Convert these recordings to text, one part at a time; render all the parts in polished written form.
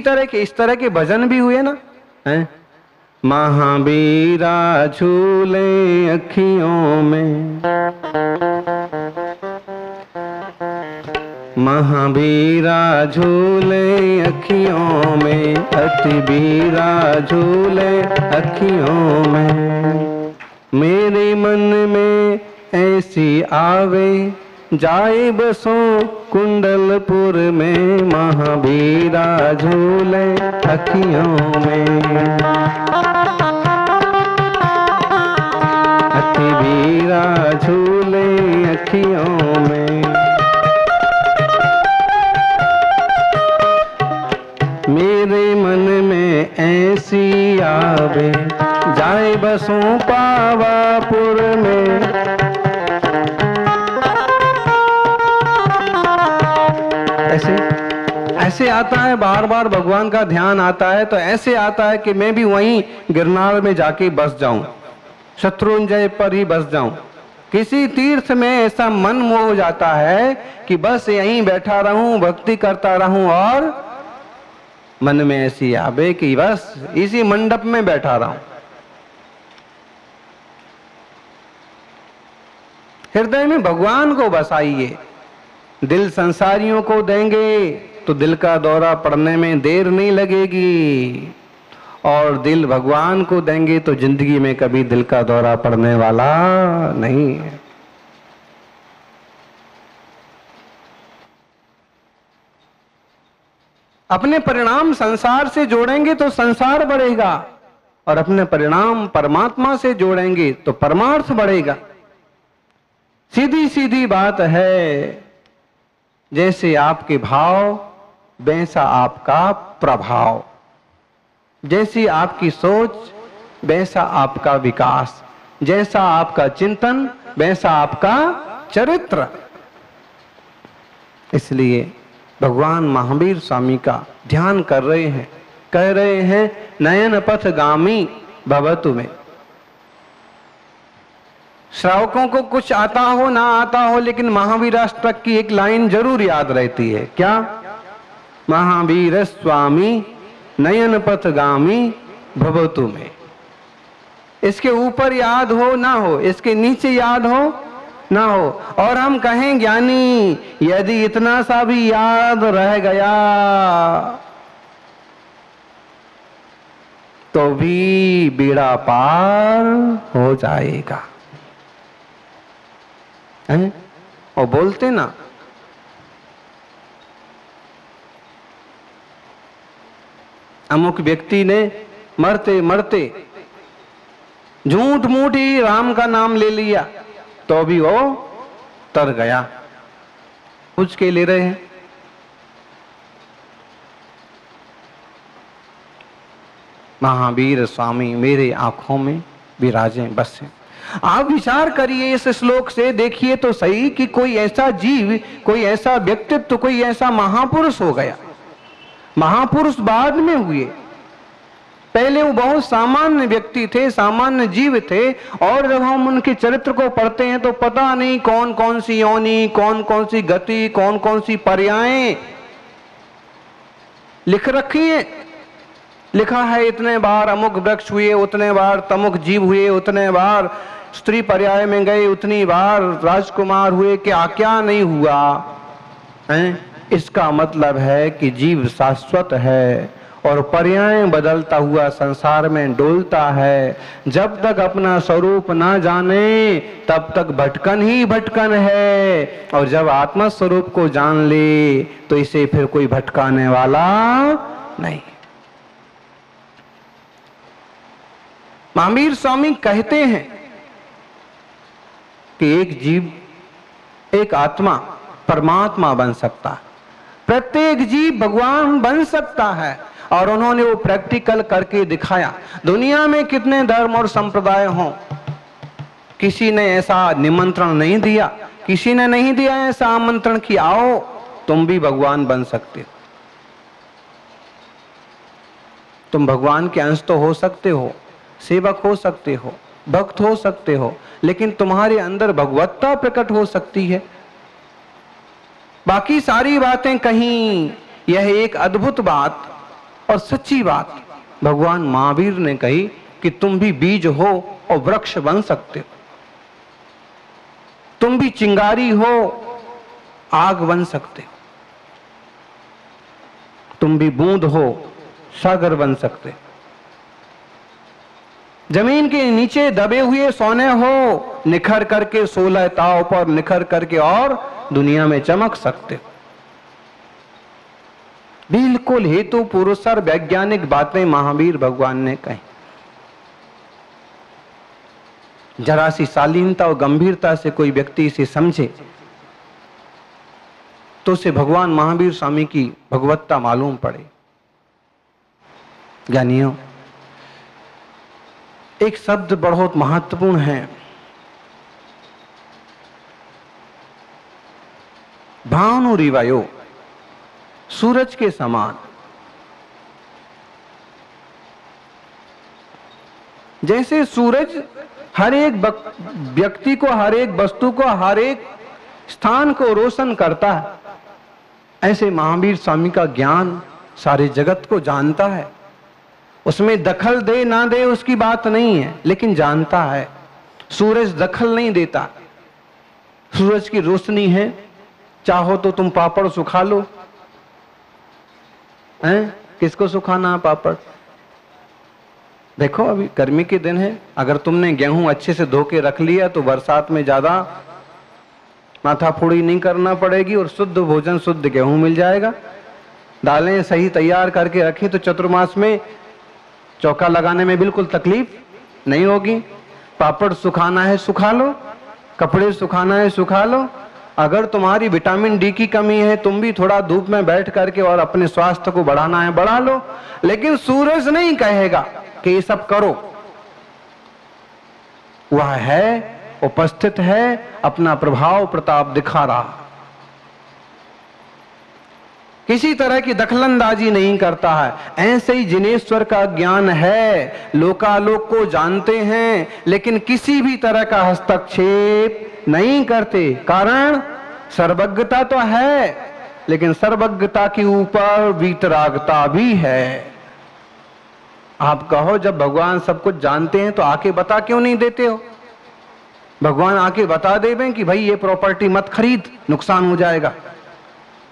तरह के इस तरह के भजन भी हुए ना, हैं? महावीरा झूले अखियों में, महावीरा झूले अखियों में, अति वीरा झूले अखियों में। मेरे मन में ऐसी आवे, जाए बसों कुंडलपुर में, महावीरा झूले अखियों में, अति वीरा झूले अखियों में। मेरे मन में ऐसी आवे, जाए बसों पावापुर में। ऐसे आता है, बार बार भगवान का ध्यान आता है तो ऐसे आता है कि मैं भी वहीं गिरनार में जाके बस जाऊं, शत्रुंजय पर ही बस जाऊं। किसी तीर्थ में ऐसा मन मोह जाता है कि बस यहीं बैठा रहूं, भक्ति करता रहूं, और मन में ऐसी आवे कि बस इसी मंडप में बैठा रहूं। हृदय में भगवान को बसाइए। दिल संसारियों को देंगे तो दिल का दौरा पड़ने में देर नहीं लगेगी, और दिल भगवान को देंगे तो जिंदगी में कभी दिल का दौरा पड़ने वाला नहीं है। अपने परिणाम संसार से जोड़ेंगे तो संसार बढ़ेगा, और अपने परिणाम परमात्मा से जोड़ेंगे तो परमार्थ बढ़ेगा। सीधी सीधी बात है, जैसे आपके भाव वैसा आपका प्रभाव, जैसी आपकी सोच वैसा आपका विकास, जैसा आपका चिंतन वैसा आपका चरित्र। इसलिए भगवान महावीर स्वामी का ध्यान कर रहे हैं, कह रहे हैं नयन पथगामी भवतु में। श्रावकों को कुछ आता हो ना आता हो, लेकिन महावीराष्टक की एक लाइन जरूर याद रहती है। क्या? महावीर स्वामी नयन पथगामी भवतु में। इसके ऊपर याद हो ना हो, इसके नीचे याद हो ना हो, और हम कहें ज्ञानी यदि इतना सा भी याद रह गया तो भी बेड़ा पार हो जाएगा। हैं? और बोलते ना, अमुक व्यक्ति ने मरते मरते झूठ मूठ ही राम का नाम ले लिया तो भी वो तर गया। पूछ के ले रहे हैं। महावीर स्वामी मेरे आंखों में विराजे बसे। आप विचार करिए इस श्लोक से, देखिए तो सही कि कोई ऐसा जीव, कोई ऐसा व्यक्तित्व, कोई ऐसा महापुरुष हो गया। महापुरुष बाद में हुए, पहले वो बहुत सामान्य व्यक्ति थे, सामान्य जीव थे, और जब हम उनके चरित्र को पढ़ते हैं तो पता नहीं कौन कौन सी योनि, कौन कौन सी गति, कौन कौन सी पर्यायें लिख रखी है। लिखा है इतने बार अमुक वृक्ष हुए, उतने बार तमुक जीव हुए, उतने बार स्त्री पर्याय में गए, उतनी बार राजकुमार हुए, क्या क्या नहीं हुआ है। इसका मतलब है कि जीव शाश्वत है और पर्याय बदलता हुआ संसार में डोलता है। जब तक अपना स्वरूप ना जाने तब तक भटकन ही भटकन है, और जब आत्मा स्वरूप को जान ले तो इसे फिर कोई भटकाने वाला नहीं। महावीर स्वामी कहते हैं कि एक जीव, एक आत्मा परमात्मा बन सकता है, प्रत्येक जीव भगवान बन सकता है, और उन्होंने वो प्रैक्टिकल करके दिखाया। दुनिया में कितने धर्म और संप्रदाय हों, किसी ने ऐसा निमंत्रण नहीं दिया, किसी ने नहीं दिया ऐसा आमंत्रण कि आओ तुम भी भगवान बन सकते हो। तुम भगवान के अंश तो हो सकते हो, सेवक हो सकते हो, भक्त हो सकते हो, लेकिन तुम्हारे अंदर भगवत्ता प्रकट हो सकती है। बाकी सारी बातें कहीं, यह एक अद्भुत बात और सच्ची बात भगवान महावीर ने कही कि तुम भी बीज हो और वृक्ष बन सकते हो, तुम भी चिंगारी हो, आग बन सकते हो, तुम भी बूंद हो, सागर बन सकते हो, जमीन के नीचे दबे हुए सोने हो, निखर करके 16 ताव पर निखर करके और दुनिया में चमक सकते हो। बिल्कुल हेतु पुरुषर वैज्ञानिक बातें महावीर भगवान ने कही। जरा सी शालीनता और गंभीरता से कोई व्यक्ति इसे समझे तो उसे भगवान महावीर स्वामी की भगवत्ता मालूम पड़े। ज्ञानियों, एक शब्द बहुत महत्वपूर्ण है, भानुरिवायो, सूरज के समान। जैसे सूरज हर एक व्यक्ति को, हर एक वस्तु को, हर एक स्थान को रोशन करता है, ऐसे महावीर स्वामी का ज्ञान सारे जगत को जानता है। उसमें दखल दे ना दे उसकी बात नहीं है, लेकिन जानता है। सूरज दखल नहीं देता, सूरज की रोशनी है, चाहो तो तुम पापड़ सुखा लो। हैं? किसको सुखाना है पापड़? देखो अभी गर्मी के दिन है, अगर तुमने गेहूं अच्छे से धो के रख लिया तो बरसात में ज्यादा माथाफोड़ी नहीं करना पड़ेगी और शुद्ध भोजन, शुद्ध गेहूं मिल जाएगा। दालें सही तैयार करके रखी तो चतुर्मास में चौका लगाने में बिल्कुल तकलीफ नहीं होगी। पापड़ सुखाना है सुखा लो, कपड़े सुखाना है सुखा लो। अगर तुम्हारी विटामिन डी की कमी है, तुम भी थोड़ा धूप में बैठ करके और अपने स्वास्थ्य को बढ़ाना है बढ़ा लो, लेकिन सूरज नहीं कहेगा कि ये सब करो। वह है, उपस्थित है, अपना प्रभाव प्रताप दिखा रहा, किसी तरह की दखलंदाजी नहीं करता है। ऐसे ही जिनेश्वर का ज्ञान है, लोकालोक को जानते हैं, लेकिन किसी भी तरह का हस्तक्षेप नहीं करते। कारण सर्वज्ञता तो है, लेकिन सर्वज्ञता के ऊपर वीतरागता भी है। आप कहो जब भगवान सब कुछ जानते हैं तो आके बता क्यों नहीं देते हो? भगवान आके बता देवें कि भाई ये प्रॉपर्टी मत खरीद, नुकसान हो जाएगा।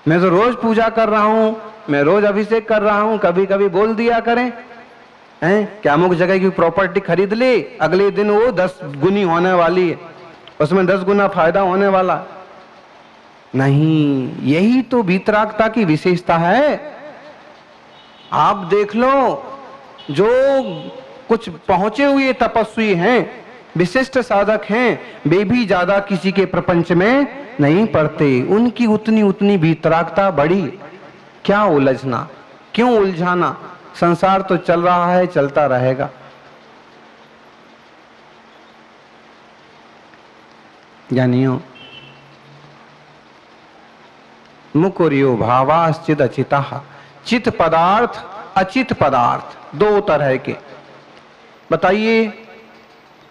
मैं तो रोज पूजा कर रहा हूं, मैं रोज अभिषेक कर रहा हूं, कभी कभी बोल दिया करें हैं क्या अमुक जगह की प्रॉपर्टी खरीद ले, अगले दिन वो 10 गुनी होने वाली है, उसमें 10 गुना फायदा होने वाला नहीं। यही तो वीतरागता की विशेषता है। आप देख लो, जो कुछ पहुंचे हुए तपस्वी हैं, विशिष्ट साधक हैं, वे भी ज्यादा किसी के प्रपंच में नहीं पड़ते। उनकी उतनी उतनी वीतरागता बड़ी। क्या उलझना, क्यों उलझाना? संसार तो चल रहा है, चलता रहेगा। ज्ञानियों, मुकुरियो भावाश्चिद अचिता। चित पदार्थ, अचित पदार्थ, दो तरह के। बताइए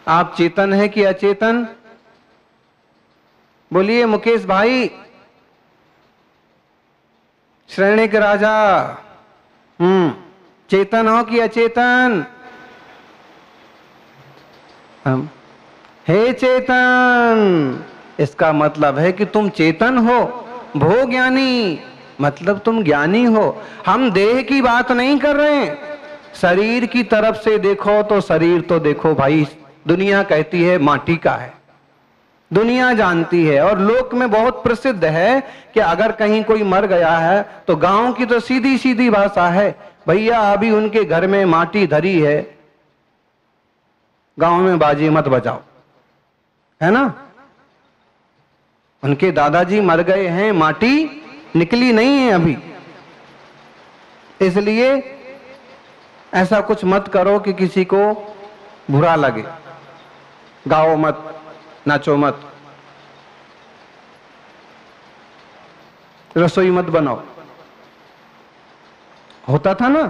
आप चेतन है कि अचेतन? बोलिए मुकेश भाई। श्रेणी के राजा, चेतन हो कि अचेतन? हम हे चेतन, इसका मतलब है कि तुम चेतन हो। भो ज्ञानी, मतलब तुम ज्ञानी हो। हम देह की बात नहीं कर रहे हैं। शरीर की तरफ से देखो तो शरीर तो देखो भाई, दुनिया कहती है माटी का है, दुनिया जानती है। और लोक में बहुत प्रसिद्ध है कि अगर कहीं कोई मर गया है तो गांव की तो सीधी सीधी भाषा है, भैया अभी उनके घर में माटी धरी है, गांव में बाजी मत बजाओ, है ना। उनके दादाजी मर गए हैं, माटी निकली नहीं है अभी, इसलिए ऐसा कुछ मत करो कि किसी को बुरा लगे। गाओ मत, नाचो मत, रसोई मत बनाओ। होता था ना,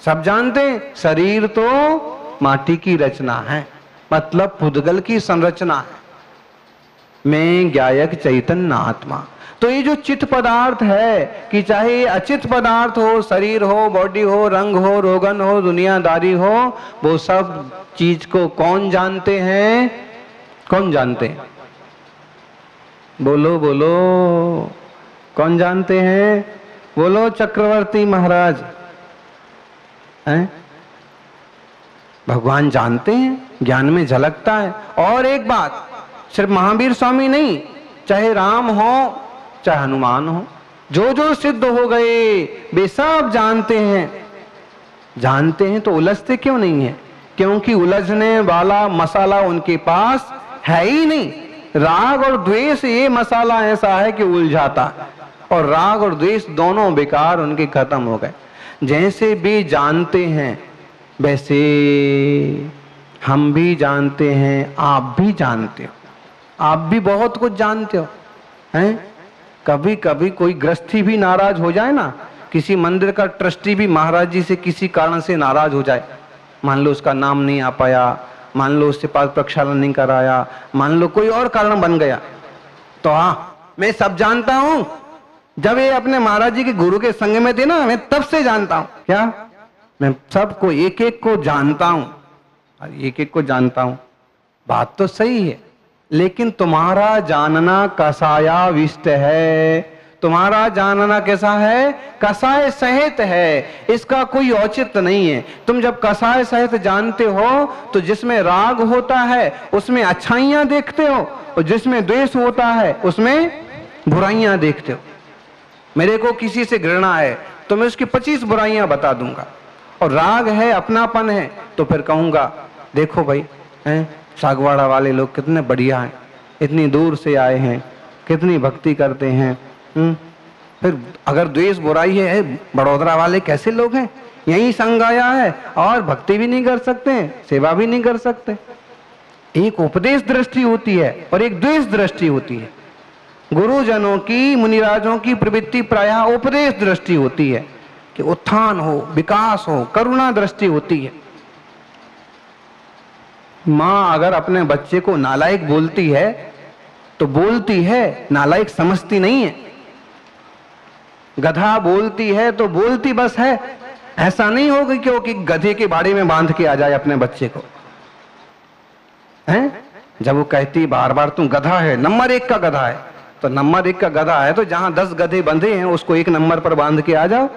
सब जानते हैं। शरीर तो माटी की रचना है, मतलब पुद्गल की संरचना है। मैं ज्ञायक चैतन्य आत्मा। तो ये जो चित पदार्थ है, कि चाहे ये अचित पदार्थ हो, शरीर हो, बॉडी हो, रंग हो, रोगन हो, दुनियादारी हो, वो सब चीज को कौन जानते हैं? कौन जानते हैं? बोलो बोलो, कौन जानते हैं? बोलो चक्रवर्ती महाराज। हैं? भगवान जानते हैं, ज्ञान में झलकता है। और एक बात, सिर्फ महावीर स्वामी नहीं, चाहे राम हो चाहे हनुमान हो, जो जो सिद्ध हो गए वे सब जानते हैं। जानते हैं तो उलझते क्यों नहीं है? क्योंकि उलझने वाला मसाला उनके पास है ही नहीं। राग और द्वेष ये मसाला ऐसा है कि उलझाता है, और राग और द्वेष दोनों बेकार उनके खत्म हो गए। जैसे भी जानते हैं वैसे हम भी जानते हैं, आप भी जानते हो, आप भी बहुत कुछ जानते हो। हैं? कभी कभी कोई गृहस्थी भी नाराज हो जाए ना, किसी मंदिर का ट्रस्टी भी महाराज जी से किसी कारण से नाराज हो जाए, मान लो उसका नाम नहीं आ पाया, मान लो उससे पास प्रक्षालन नहीं कराया, मान लो कोई और कारण बन गया, तो हाँ मैं सब जानता हूं। जब ये अपने महाराज जी के गुरु के संग में थे ना, मैं तब से जानता हूं। क्या? मैं सबको एक एक को जानता हूं, एक एक को जानता हूं। बात तो सही है, लेकिन तुम्हारा जानना कसायाविष्ट है। तुम्हारा जानना कैसा है? कसाय सहित है, इसका कोई औचित्य नहीं है। तुम जब कसाय सहित जानते हो तो जिसमें राग होता है उसमें अच्छाइयां देखते हो, और जिसमें द्वेष होता है उसमें बुराइयां देखते हो। मेरे को किसी से घृणा है तो मैं उसकी 25 बुराइयां बता दूंगा, और राग है, अपनापन है, तो फिर कहूंगा देखो भाई, हैं सागवाड़ा वाले लोग कितने बढ़िया हैं, इतनी दूर से आए हैं, कितनी भक्ति करते हैं। फिर अगर द्वेष बुराई है, बड़ोदरा वाले कैसे लोग हैं, यही संग आया है और भक्ति भी नहीं कर सकते, सेवा भी नहीं कर सकते। एक उपदेश दृष्टि होती है और एक द्वेष दृष्टि होती है। गुरुजनों की, मुनिराजों की प्रवृत्ति प्रायः उपदेश दृष्टि होती है कि उत्थान हो, विकास हो, करुणा दृष्टि होती है। माँ अगर अपने बच्चे को नालायक बोलती है तो बोलती है, नालायक समझती नहीं है। गधा बोलती है तो बोलती बस है, ऐसा नहीं होगा क्योंकि गधे के बाड़े में बांध के आ जाए अपने बच्चे को। हैं? जब वो कहती बार बार तू गधा है, नंबर 1 का गधा है, तो नंबर 1 का गधा है तो जहां 10 गधे बंधे हैं उसको 1 नंबर पर बांध के आ जाओ।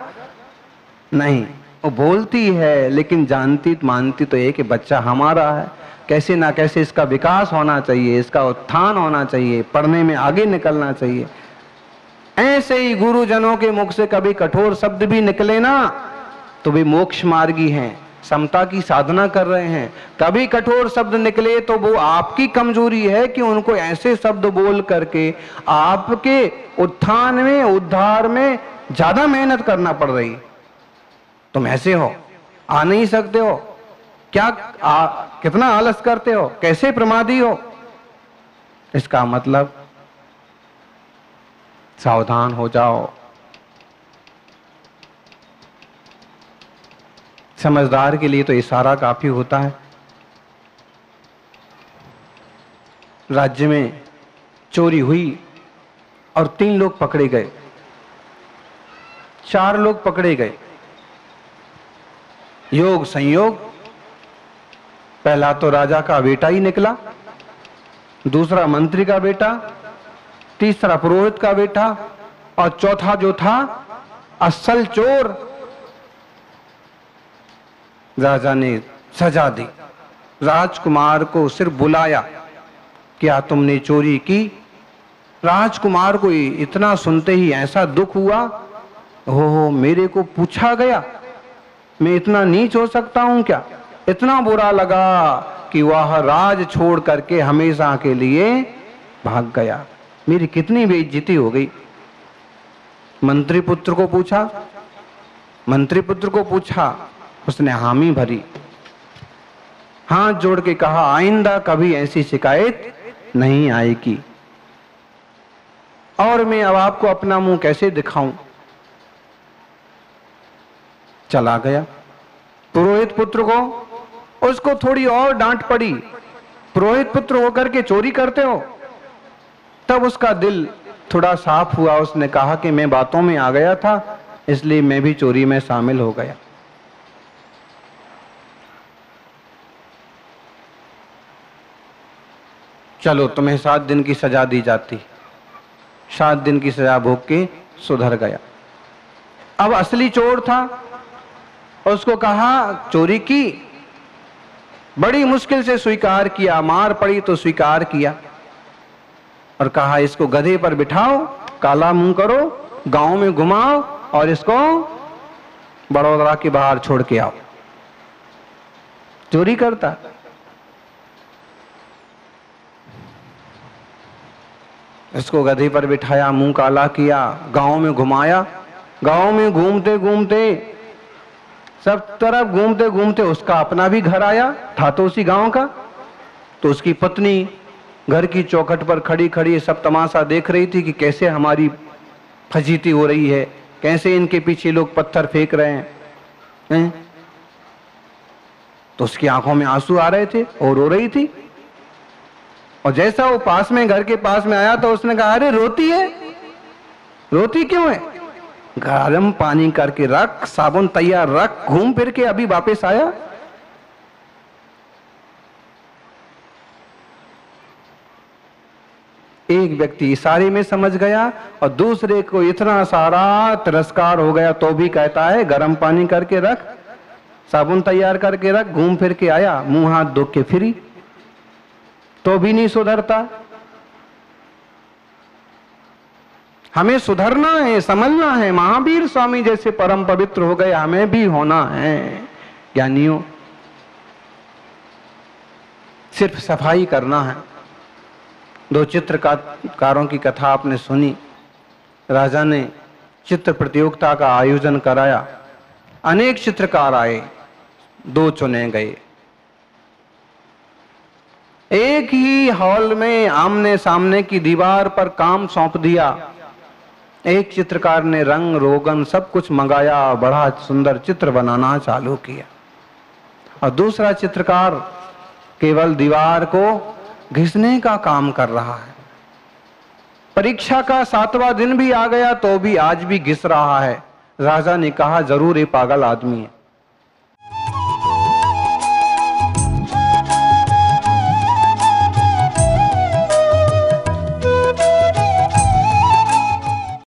नहीं, वो बोलती है लेकिन जानती मानती तो है कि बच्चा हमारा है, कैसे ना कैसे इसका विकास होना चाहिए, इसका उत्थान होना चाहिए, पढ़ने में आगे निकलना चाहिए। ऐसे ही गुरुजनों के मुख से कभी कठोर शब्द भी निकले ना तो वे मोक्ष मार्गी हैं, समता की साधना कर रहे हैं। कभी कठोर शब्द निकले तो वो आपकी कमजोरी है कि उनको ऐसे शब्द बोल करके आपके उत्थान में, उद्धार में ज्यादा मेहनत करना पड़ रही। तुम ऐसे हो, आ नहीं सकते हो, क्या कितना आलस करते हो, कैसे प्रमादी हो। इसका मतलब सावधान हो जाओ। समझदार के लिए तो इशारा काफी होता है। राज्य में चोरी हुई और 3 लोग पकड़े गए, 4 लोग पकड़े गए। योग संयोग, पहला तो राजा का बेटा ही निकला, दूसरा मंत्री का बेटा, तीसरा पुरोहित का बेटा, और चौथा जो था असल चोर। राजा ने सजा दी, राजकुमार को सिर्फ बुलाया, क्या तुमने चोरी की? राजकुमार को इतना सुनते ही ऐसा दुख हुआ, हो मेरे को पूछा गया, मैं इतना नीच हो सकता हूं क्या? इतना बुरा लगा कि वह राज छोड़ करके हमेशा के लिए भाग गया। मेरी कितनी बेइज्जती हो गई। मंत्री पुत्र को पूछा, उसने हामी भरी, हाथ जोड़ के कहा आइंदा कभी ऐसी शिकायत नहीं आएगी। और मैं अब आपको अपना मुंह कैसे दिखाऊं? चला गया। पुरोहित पुत्र को, उसको थोड़ी और डांट पड़ी, पुरोहित पुत्र होकर के चोरी करते हो? तब उसका दिल थोड़ा साफ हुआ। उसने कहा कि मैं बातों में आ गया था, इसलिए मैं भी चोरी में शामिल हो गया। चलो तुम्हें 7 दिन की सजा दी जाती। 7 दिन की सजा भोग के सुधर गया। अब असली चोर था, उसको कहा चोरी की, बड़ी मुश्किल से स्वीकार किया, मार पड़ी तो स्वीकार किया, और कहा इसको गधे पर बिठाओ, काला मुंह करो, गांव में घुमाओ और इसको बड़ौदा के बाहर छोड़ के आओ। चोरी करता। इसको गधे पर बिठाया, मुंह काला किया, गांव में घुमाया। गांव में घूमते घूमते, सब तरफ घूमते घूमते उसका अपना भी घर आया, था तो उसी गांव का। तो उसकी पत्नी घर की चौखट पर खड़ी खड़ी सब तमाशा देख रही थी कि कैसे हमारी फजीती हो रही है, कैसे इनके पीछे लोग पत्थर फेंक रहे हैं। तो उसकी आंखों में आंसू आ रहे थे और रो रही थी। और जैसा वो पास में, घर के पास में आया तो उसने कहा अरे रोती है, रोती क्यों है? गर्म पानी करके रख, साबुन तैयार रख, घूम फिर के अभी वापस आया। एक व्यक्ति इशारे में समझ गया और दूसरे को इतना सारा तिरस्कार हो गया तो भी कहता है गर्म पानी करके रख, साबुन तैयार करके रख, घूम फिर के आया, मुंह हाथ धो के फिरी, तो भी नहीं सुधरता। हमें सुधरना है, समझना है, महावीर स्वामी जैसे परम पवित्र हो गए हमें भी होना है। ज्ञानियों, सिर्फ सफाई करना है। 2 चित्रकारों की कथा आपने सुनी। राजा ने चित्र प्रतियोगिता का आयोजन कराया, अनेक चित्रकार आए, 2 चुने गए। एक ही हॉल में आमने सामने की दीवार पर काम सौंप दिया। एक चित्रकार ने रंग रोगन सब कुछ मंगाया, बड़ा सुंदर चित्र बनाना चालू किया, और दूसरा चित्रकार केवल दीवार को घिसने का काम कर रहा है। परीक्षा का 7वां दिन भी आ गया तो भी आज भी घिस रहा है। राजा ने कहा जरूर ये पागल आदमी है।